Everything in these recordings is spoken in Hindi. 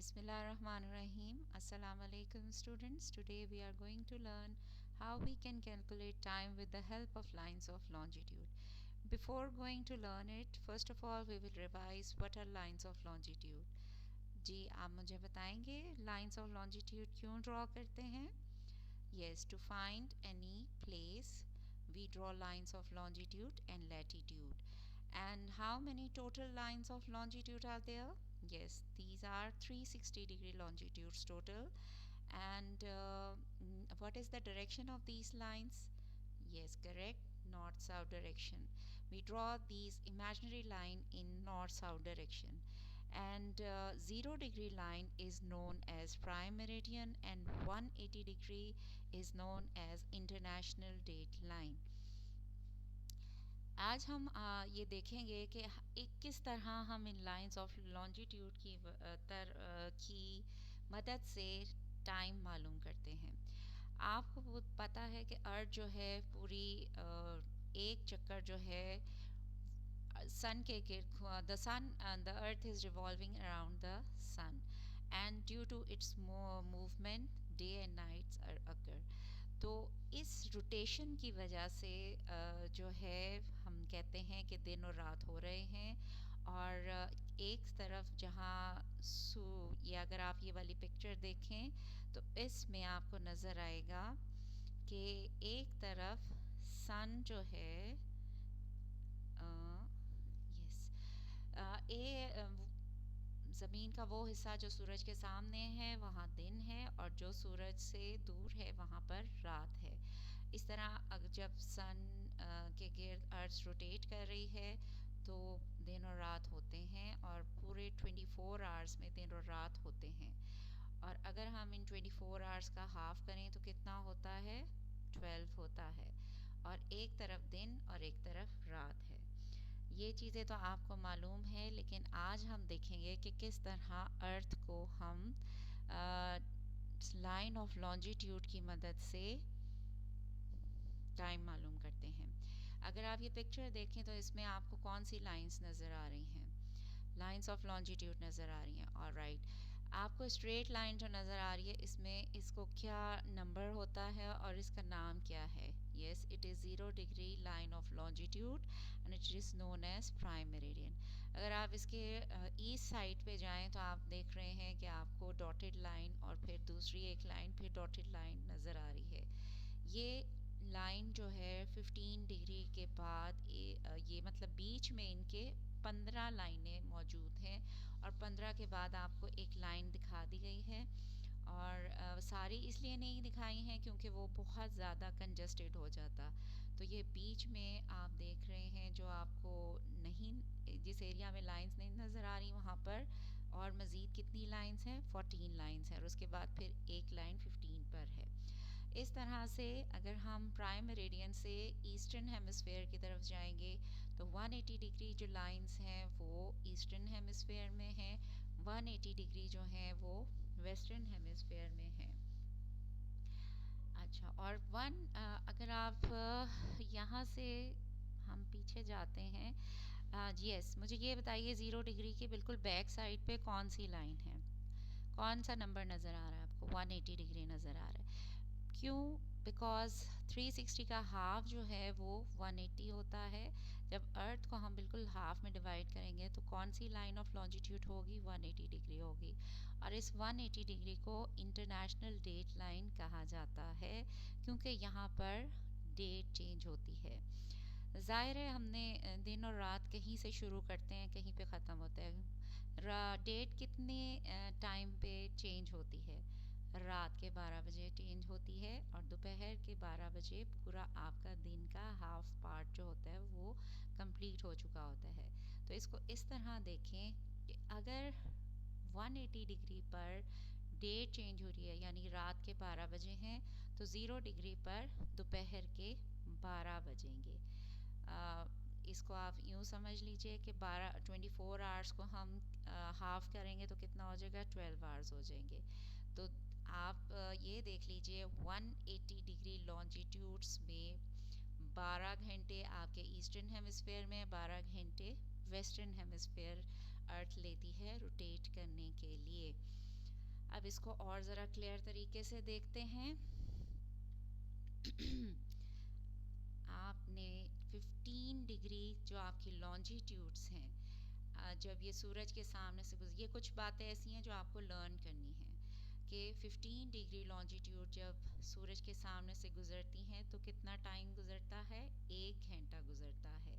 Bismillahirrahmanirrahim. Assalamu alaikum students. Today we are going to learn how we can calculate time with the help of lines of longitude. Before going to learn it, first of all we will revise what are lines of longitude. जी आप मुझे बताएंगे lines of longitude क्यों draw करते हैं? Yes, to find any place we draw lines of longitude and latitude. And how many total lines of longitude are there? Yes, these are 360-degree longitudes total. And what is the direction of these lines? Yes, correct, north-south direction. We draw these imaginary line in north-south direction. And 0-degree line is known as prime meridian and 180-degree is known as international date line. आज हम ये देखेंगे कि किस तरह हम इन लाइंस ऑफ लॉन्जिट्यूड की मदद से टाइम मालूम करते हैं. आपको पता है कि अर्थ जो है पूरी एक चक्कर जो है सन के गिर्द the earth is revolving around the sun and due to its movement day and nights occur. तो इस रोटेशन की वजह से जो है हम कहते हैं कि दिन और रात हो रहे हैं और एक तरफ जहाँ ये अगर आप ये वाली पिक्चर देखें तो इसमें आपको नज़र आएगा कि एक तरफ सन जो है ज़मीन का वो हिस्सा जो सूरज के सामने है वहाँ दिन है और जो सूरज से दूर है वहाँ पर रात है. इस तरह जब सन के गिर्द अर्थ रोटेट कर रही है तो दिन और रात होते हैं और पूरे 24 आवर्स में दिन और रात होते हैं. और अगर हम इन 24 आवर्स का हाफ करें तो कितना होता है? 12 होता है और एक तरफ दिन और एक तरफ रात है. ये चीज़ें तो आपको मालूम है, लेकिन आज हम देखेंगे कि किस तरह अर्थ को हम लाइन ऑफ लॉन्जिट्यूड की मदद से टाइम मालूम करते हैं. अगर आप ये पिक्चर देखें तो इसमें आपको कौन सी लाइंस नज़र आ रही हैं? लाइंस ऑफ लॉन्जिट्यूड नज़र आ रही हैं. ऑलराइट, आपको स्ट्रेट लाइन जो नज़र आ रही है इसमें इसको क्या नंबर होता है और इसका नाम क्या है? Yes, it is 0-degree line of longitude and it is known as prime meridian. अगर आप इसके ईस्ट साइड पे जाएं तो आप देख रहे हैं कि आपको डॉटेड लाइन और फिर दूसरी एक लाइन फिर डॉटेड लाइन नज़र आ रही है. ये लाइन जो है 15 डिग्री के बाद ये मतलब बीच में इनके 15 लाइनें मौजूद हैं और 15 के बाद आपको एक लाइन दिखा दी गई है और सारी इसलिए नहीं दिखाई हैं क्योंकि वो बहुत ज़्यादा कंजस्टेड हो जाता. तो ये बीच में आप देख रहे हैं जो आपको नहीं, जिस एरिया में लाइंस नहीं नज़र आ रही वहाँ पर और मज़ीद कितनी लाइंस हैं? 14 लाइंस हैं और उसके बाद फिर एक लाइन 15 पर है. इस तरह से अगर हम प्राइम मेरिडियन से ईस्टर्न हेमिस्फेयर की तरफ जाएंगे तो 180 डिग्री जो लाइंस हैं वो ईस्टर्न हेमिस्फेयर में हैं, 180 डिग्री जो हैं वो वेस्टर्न हेमिस्फेयर में हैं. अच्छा, और अगर आप यहाँ से हम पीछे जाते हैं, यस, मुझे ये बताइए 0 डिग्री के बिल्कुल बैक साइड पे कौन सी लाइन है? कौन सा नंबर नज़र आ रहा है आपको? 180 डिग्री नज़र आ रहा है. क्यों? बिकॉज 360 का हाफ जो है वो 180 होता है. जब अर्थ को हम बिल्कुल हाफ में डिवाइड करेंगे तो कौन सी लाइन ऑफ लॉन्जिट्यूड होगी? 180 डिग्री होगी और इस 180 डिग्री को इंटरनेशनल डेट लाइन कहा जाता है क्योंकि यहाँ पर डेट चेंज होती है. ज़ाहिर है हमने दिन और रात कहीं से शुरू करते हैं, कहीं पे ख़त्म होता है. डेट कितने टाइम पे चेंज होती है? रात के 12 बजे चेंज होती है और दोपहर के 12 बजे पूरा आपका दिन का हाफ पार्ट जो होता है वो कंप्लीट हो चुका होता है. तो इसको इस तरह देखें कि अगर 180 डिग्री पर डेट चेंज हो रही है यानी रात के 12 बजे हैं तो 0 डिग्री पर दोपहर के 12 बजेंगे. इसको आप यूँ समझ लीजिए कि 24 आवर्स को हम हाफ करेंगे तो कितना हो जाएगा? 12 आवर्स हो जाएंगे. तो आप ये देख लीजिए 180 डिग्री लॉन्जिट्यूड्स में 12 घंटे आपके ईस्टर्न हेमिस्फेयर में, 12 घंटे वेस्टर्न हेमिस्फेयर अर्थ लेती है रोटेट करने के लिए. अब इसको और ज़रा क्लियर तरीके से देखते हैं। आपने 15 डिग्री जो आपकी लॉन्जिट्यूड्स हैं, जब ये सूरज के सामने से ये कुछ बातें ऐसी हैं जो आपको लर्न करनी है कि 15 डिग्री लॉन्जिट्यूड जब सूरज के सामने से गुजरती हैं तो कितना टाइम गुजरता है, 1 घंटा गुजरता है।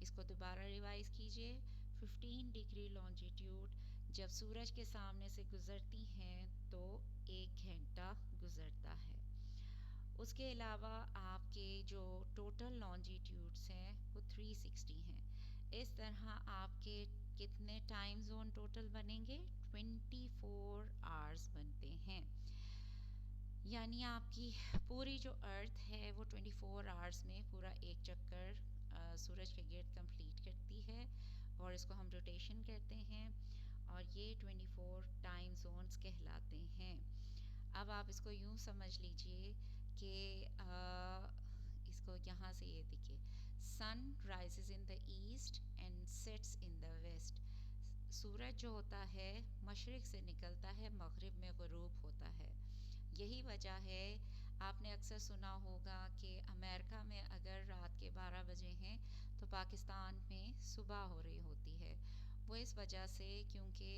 इसको दोबारा रिवाइज कीजिए। 15 डिग्री लॉन्जिट्यूड जब सूरज के सामने से गुजरती हैं तो 1 घंटा गुजरता है। उसके अलावा आपके जो टोटल लॉन्जिट्यूड्स हैं वो 360 हैं। इस तरह आपके कितने टाइम जोन टोटल बनेंगे, 24 आवर्स बनते हैं। यानी आपकी पूरी जो अर्थ है वो 24 आवर्स में पूरा एक चक्कर सूरज के गिर्द कंप्लीट करती है, और इसको हम रोटेशन कहते हैं, और ये 24 टाइम जोन्स कहलाते हैं। अब आप इसको यूं समझ लीजिए कि इसको यहाँ से ये देखिए, sun rises in the east and sets in the west. सूरज जो होता है मशरिक से निकलता है, मगरिब में गुरूब होता है। यही वजह है, आपने अक्सर सुना होगा कि अमेरिका में अगर रात के 12 बजे हैं तो पाकिस्तान में सुबह हो रही होती है। वो इस वजह से क्योंकि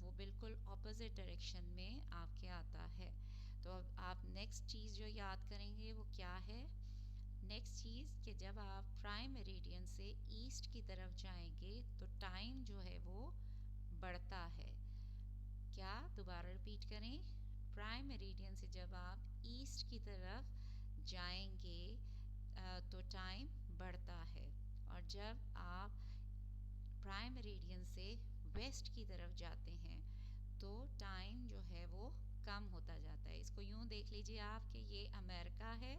वो बिल्कुल ऑपोजिट डायरेक्शन में आपके आता है। तो अब आप नेक्स्ट चीज़ जो याद करेंगे वो क्या है, नेक्स्ट चीज़ कि जब आप प्राइम मेरिडियन से ईस्ट की तरफ जाएंगे तो टाइम जो है वो बढ़ता है। क्या, दोबारा रिपीट करें, प्राइम मेरिडियन से जब आप ईस्ट की तरफ जाएंगे तो टाइम बढ़ता है, और जब आप प्राइम मेरिडियन से वेस्ट की तरफ जाते हैं तो टाइम जो है वो कम होता जाता है। इसको यूं देख लीजिए आप कि ये अमेरिका है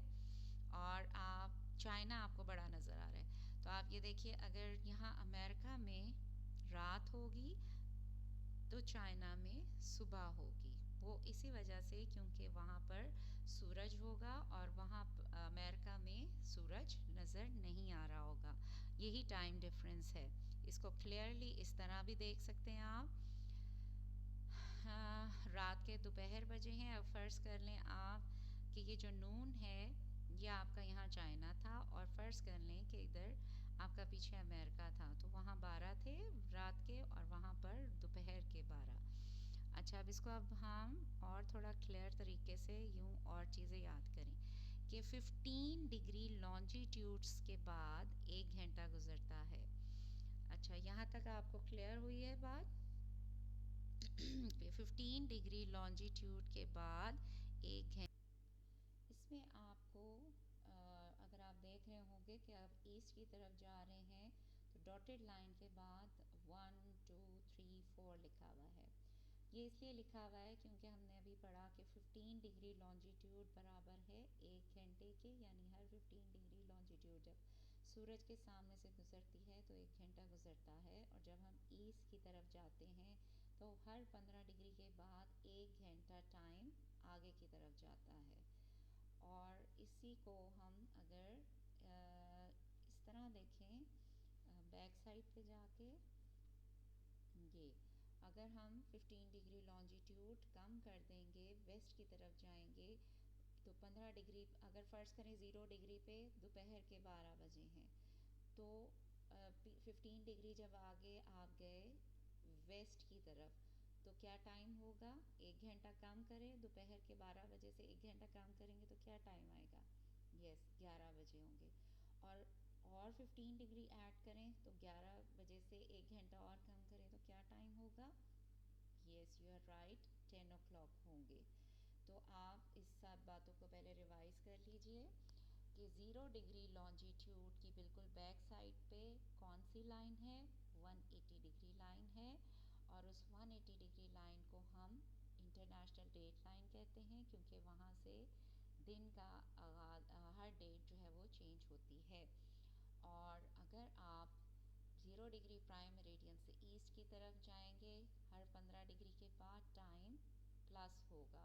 और आप चाइना आपको बड़ा नज़र आ रहा है। तो आप ये देखिए, अगर यहाँ अमेरिका में रात होगी तो चाइना में सुबह होगी। वो इसी वजह से क्योंकि वहाँ पर सूरज होगा और वहाँ अमेरिका में सूरज नज़र नहीं आ रहा होगा। यही टाइम डिफरेंस है। इसको क्लियरली इस तरह भी देख सकते हैं आप। रात के दोपहर बजे हैं। अब फ़र्ज़ कर लें आप कि ये जो नून है ये आपका यहाँ चाइना था, और फ़र्ज़ कर लें कि इधर आपका पीछे अमेरिका था, तो वहाँ 12 थे रात के और वहाँ पर दोपहर के 12। अच्छा, अब इसको अब हम और थोड़ा क्लियर तरीके से यूं और चीज़ें याद करें कि 15 डिग्री लॉन्जिट्यूड्स के बाद 1 घंटा गुजरता है। अच्छा, यहाँ तक आपको क्लियर हुई है बात? 15 डिग्री लॉन्जिट्यूड के बाद 1 घंटा। इसमें आपको अगर आप देख रहे होंगे कि आप ईस्ट की तरफ जा रहे हैं तो डॉटेड लाइन के बाद 1 2 3 4 लिखा हुआ है। ये इसलिए लिखा हुआ है क्योंकि हमने अभी पढ़ा कि 15 डिग्री लॉन्जिट्यूड बराबर है 1 घंटे के, यानी हर 15 डिग्री लॉन्जिट्यूड जब सूरज के सामने से गुजरती है तो 1 घंटा गुजरता है, और जब हम ईस्ट की तरफ जाते हैं तो हर 15 डिग्री के बाद 1 घंटा टाइम आगे की तरफ जाता है। और इसी को हम अगर इस तरह देखें बैक साइड पे जाके, ये अगर हम 15 डिग्री लॉन्जिट्यूड कम कर देंगे, वेस्ट की तरफ जाएंगे तो 15 डिग्री, अगर फ़र्ज़ करें 0 डिग्री पे दोपहर के 12 बजे हैं तो 15 डिग्री जब आगे आप गए वेस्ट की तरफ तो क्या टाइम होगा, 1 घंटा कम करें, दोपहर के 12 बजे से 1 घंटा कम करेंगे तो क्या टाइम आएगा, यस 11 बजे होंगे। और 15 डिग्री ऐड करें तो 11 बजे से 1 घंटा और कम करें तो क्या टाइम होगा, yes you are right, 10 o'clock होंगे। तो आप इस सब बातों को पहले रिवाइज कर लीजिए कि 0 डिग्री लॉन्जिट्यूड की बिल्कुल बैक साइड पे कौन सी लाइन है, 180 डिग्री लाइन है, और उस 180 डिग्री लाइन को हम इंटरनेशनल डेट लाइन कहते हैं क्योंकि वहाँ से दिन का हर डेट जो है वो चेंज होती है। और अगर आप 0 डिग्री प्राइम मेरिडियन से ईस्ट की तरफ जाएंगे हर 15 डिग्री के बाद टाइम प्लस होगा,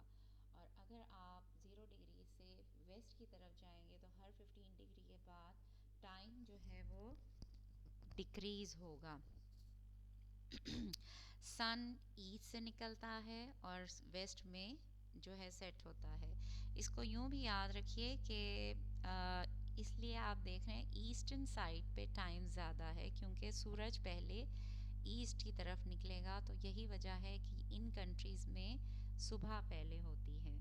और अगर आप 0 डिग्री से वेस्ट की तरफ जाएंगे तो हर 15 डिग्री के बाद टाइम जो है वो डिक्रीज़ होगा। सन ईस्ट से निकलता है और वेस्ट में जो है सेट होता है। इसको यूं भी याद रखिए कि इसलिए आप देख रहे हैं ईस्टर्न साइड पे टाइम ज़्यादा है क्योंकि सूरज पहले ईस्ट की तरफ निकलेगा, तो यही वजह है कि इन कंट्रीज़ में सुबह पहले होती है।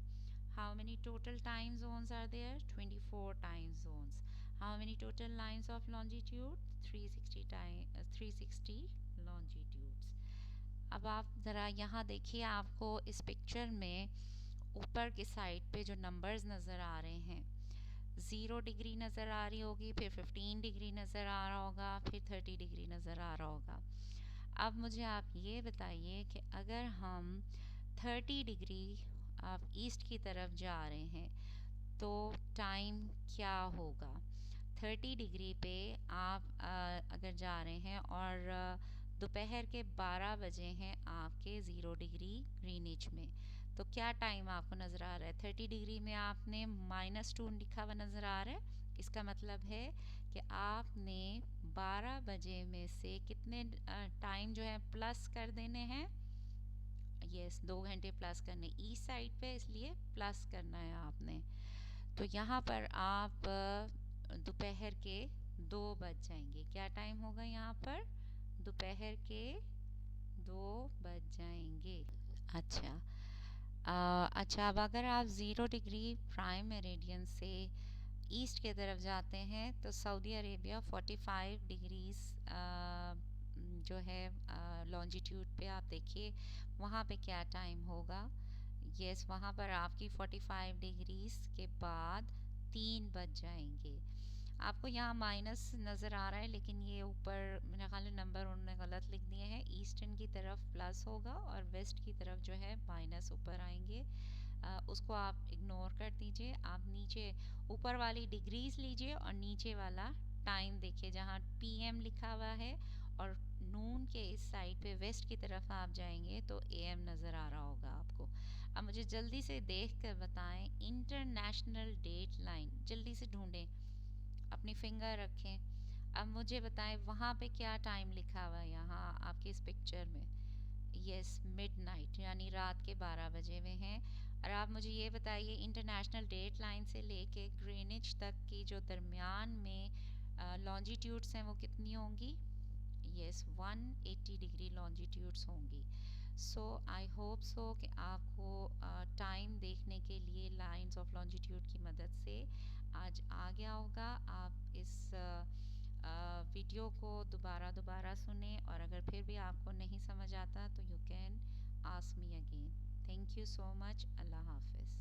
How many total time zones are there? 24 time zones. How many total lines of longitude? 360 longitudes. अब आप ज़रा यहाँ देखिए, आपको इस पिक्चर में ऊपर की साइड पे जो नंबर्स नज़र आ रहे हैं, 0 डिग्री नज़र आ रही होगी, फिर 15 डिग्री नज़र आ रहा होगा, फिर 30 डिग्री नज़र आ रहा होगा। अब मुझे आप ये बताइए कि अगर हम 30 डिग्री आप ईस्ट की तरफ जा रहे हैं तो टाइम क्या होगा? 30 डिग्री पे आप अगर जा रहे हैं और दोपहर के 12 बजे हैं आपके 0 डिग्री ग्रीनिच में, तो क्या टाइम आपको नज़र आ रहा है? 30 डिग्री में आपने -2 लिखा हुआ नज़र आ रहा है। इसका मतलब है कि आपने 12 बजे में से कितने टाइम जो है प्लस कर देने हैं। यस, 2 घंटे प्लस करने ईस्ट साइड पे, इसलिए प्लस करना है आपने। तो यहाँ पर आप दोपहर के 2 बज जाएंगे। क्या टाइम होगा यहाँ पर? दोपहर के 2 बज जाएंगे। अच्छा, अच्छा, अब अगर आप 0 डिग्री प्राइम मेरिडियन से ईस्ट की तरफ जाते हैं तो सऊदी अरेबिया 45 डिग्रीज जो है लॉन्जिट्यूड पे, आप देखिए वहाँ पे क्या टाइम होगा। यस, वहाँ पर आपकी 45 डिग्रीज के बाद 3 बज जाएंगे। आपको यहाँ माइनस नज़र आ रहा है, लेकिन ये ऊपर मेरे ख्याल नंबर उन्होंने गलत लिख दिए हैं। ईस्टर्न की तरफ प्लस होगा और वेस्ट की तरफ जो है माइनस ऊपर आएंगे। उसको आप इग्नोर कर दीजिए। आप नीचे ऊपर वाली डिग्रीज लीजिए और नीचे वाला टाइम देखिए, जहाँ PM लिखा हुआ है और नून के इस साइड पे वेस्ट की तरफ आप जाएंगे तो AM नज़र आ रहा होगा आपको। अब मुझे जल्दी से देख कर बताएं, इंटरनेशनल डेट लाइन जल्दी से ढूंढें, अपनी फिंगर रखें। अब मुझे बताएं वहाँ पे क्या टाइम लिखा हुआ है यहाँ आपकी इस पिक्चर में? यस, मिडनाइट, यानी रात के 12 बजे में हैं। और आप मुझे ये बताइए, इंटरनेशनल डेट लाइन से लेके ग्रीनिच तक की जो दरमियान में लॉन्जिट्यूड्स हैं वो कितनी होंगी? यस, 180 डिग्री लॉन्जिट्यूड्स होंगी। सो आई होप सो कि आपको टाइम देखने के लिए लाइंस ऑफ लॉन्जिट्यूड की मदद से आज आ गया होगा। आप इस वीडियो को दोबारा दोबारा सुने, और अगर फिर भी आपको नहीं समझ आता तो you can ask me again. Thank you so much. Allah हाफिज़।